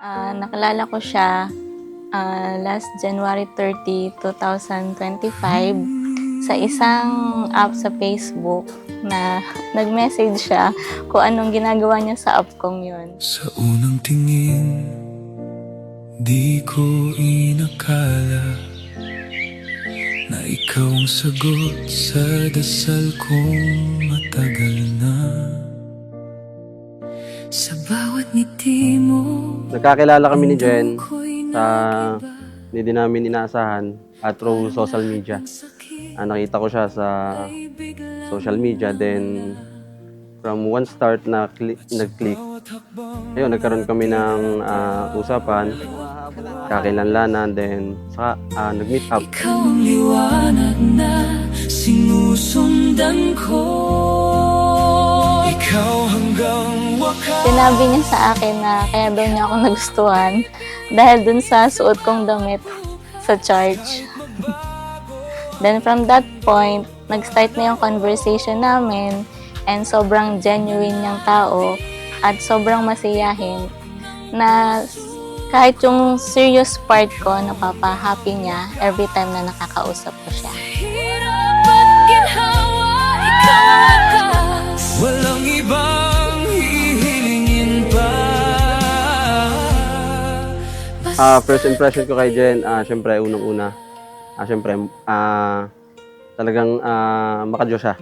Nakilala ko siya last January 30, 2025 sa isang app sa Facebook na nag-message siya kung anong ginagawa niya sa app kong yun. Sa unang tingin, di ko inakala na ikaw ang sagot sa dasal kong matagal na. Sa bawat ngiti mo, Nagkakilala kami ni Jen sa hindi din namin inaasahan at through social media. Nakita ko siya sa social media, then from one start na nag-click. Ayun, nagkaroon kami ng usapan, kakilanlanan, then saka nag-meet up. ikaw ang liwanag na sinusundan ko. Ikaw hanggang wakas. Sinabi niya sa akin na kaya daw niya ako nagustuhan dahil dun sa suot kong damit sa church. Then from that point, nag-start na yung conversation namin and sobrang genuine niyang tao at sobrang masiyahin na kahit yung serious part ko, napapa-happy niya every time na nakakausap ko siya. Hirap at ginhawa, ikaw ang wakas. Walang ibang hihilingin pa. First impression ko kay Jen, syempre unang-una, syempre talagang makadiyos siya.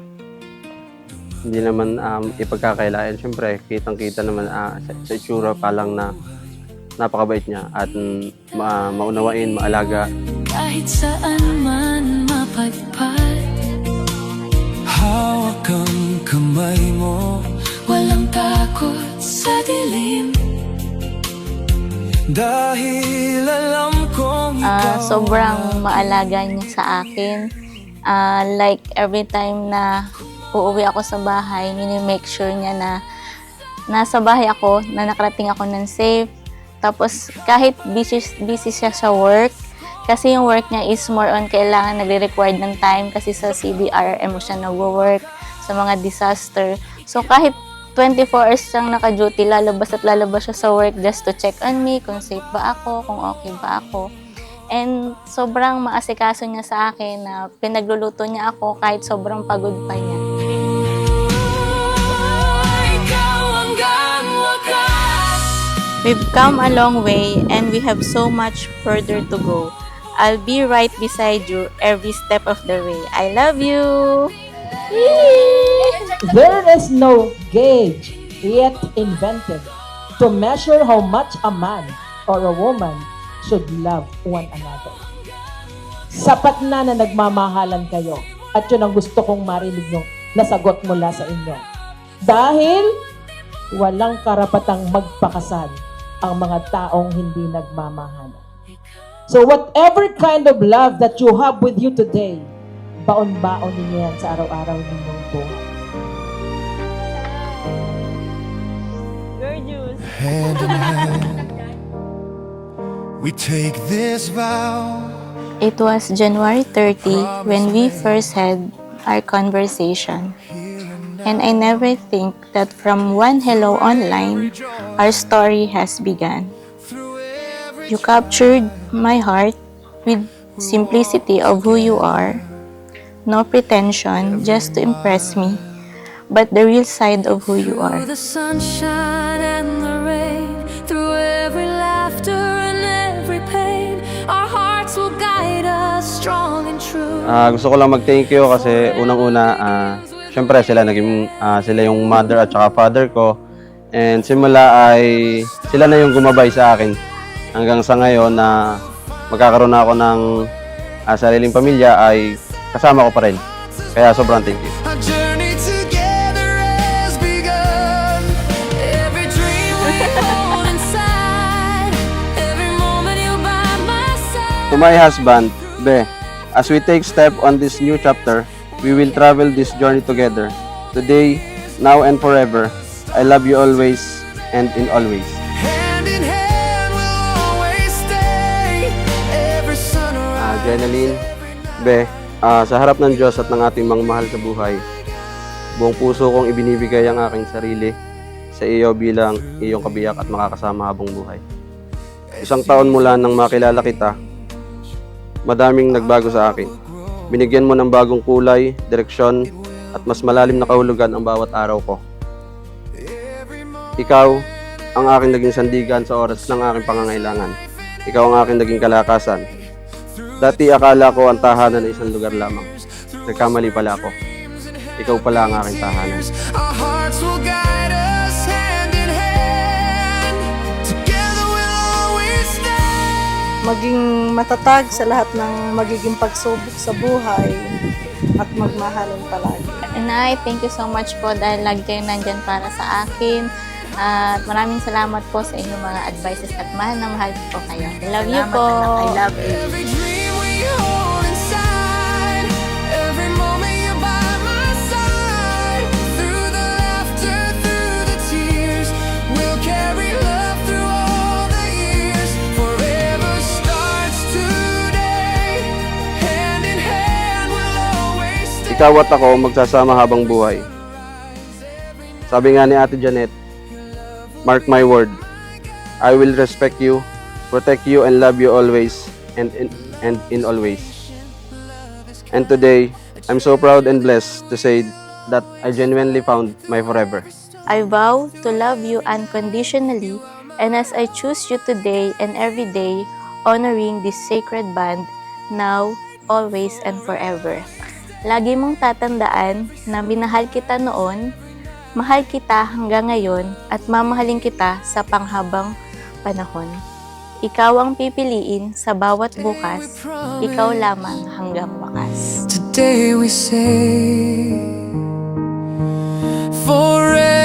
Hindi naman ipagkakailain. Syempre, kitang-kita naman sa itsura pa lang na napakabait niya at maunawain, maalaga. Kahit saan man mapadpad, hawak ang kamay mo, walang takot sa dilim. Dahil alam kong ikaw Sobrang maalaga niya sa akin. Like every time na uuwi ako sa bahay, mini-make sure niya na nasa bahay ako, na nakarating ako ng safe. Tapos kahit busy siya sa work, kasi yung work niya is more on kailangan nagre-required ng time kasi sa CBRM siya nagwo-work sa mga disaster. So kahit 24 hours siyang naka-duty, lalabas at lalabas siya sa work just to check on me, kung safe ba ako, kung okay ba ako. And sobrang maasikaso niya sa akin na pinagluluto niya ako kahit sobrang pagod pa niya. ikaw hanggang wakas. We've come a long way and we have so much further to go. I'll be right beside you every step of the way. I love you! There is no gauge yet invented to measure how much a man or a woman should love one another. Sapat na na nagmamahalan kayo at yun ang gusto kong marinig nyo na sagot mula sa inyo. Dahil walang karapatang magpakasal ang mga taong hindi nagmamahalan. So whatever kind of love that you have with you today, baon-baon ninyo yan sa araw-araw ninyong buhay. Hand in hand, we take this vow. It was January 30 when we first had our conversation. And I never think that from one hello online, our story has begun. You captured my heart with simplicity of who you are. No pretension, just to impress me, but the real side of who you are. Through the sunshine and the rain, through every laughter and every pain, our hearts will guide us strong and true. Gusto ko lang mag-thank you kasi unang-una, syempre sila yung mother at saka father ko. And simula ay sila na yung gumabay sa akin hanggang sa ngayon na magkakaroon na ako ng sariling pamilya ay kasama ko pa rin. Kaya sobrang thank you. Our journey together has begun. Every dream we hold inside, every moment you're by my side. To my husband, Be, as we take step on this new chapter, we will travel this journey together. Today, now and forever, I love you always and in always. Hand in hand we'll always stay. Every sunrise. Jeneline, Be, sa harap ng Diyos at ng ating mga mahal sa buhay, buong puso kong ibinibigay ang aking sarili sa iyo bilang iyong kabiyak at makakasama habang buhay. 1 taon mula nang makilala kita, madaming nagbago sa akin. Binigyan mo ng bagong kulay, direksyon, at mas malalim na kahulugan ang bawat araw ko. Ikaw ang aking naging sandigan sa oras ng aking pangangailangan. Ikaw ang aking naging kalakasan. Dati akala ko ang tahanan ay isang lugar lamang. Nagkamali pala ako. Ikaw pala ang aking tahanan. Our hearts will guide us hand in hand. Together we'll always stand. Maging matatag sa lahat ng magiging pagsubok sa buhay at magmahalin palagi. Inay, thank you so much po dahil lagi kayo nandyan para sa akin. At maraming salamat po sa inyong mga advices at mahal na mahal po kayo. I love you po. I love you. Every dream we hold inside, every moment you're by my side. Through the laughter, through the tears, we'll carry love through all the years. Forever starts today, hand in hand we'll always stay. Ikaw at ako magsasama habang buhay. Sabi nga ni Ate Janet, mark my word, I will respect you, protect you, and love you always and in always. And today, I'm so proud and blessed to say that I genuinely found my forever. I vow to love you unconditionally, and as I choose you today and every day, honoring this sacred bond, now, always, and forever. Lagi mong tatandaan na minahal kita noon, mahal kita hanggang ngayon, at mamahalin kita sa panghabang panahon. Ikaw ang pipiliin sa bawat bukas, ikaw lamang hanggang wakas. Today we say forever.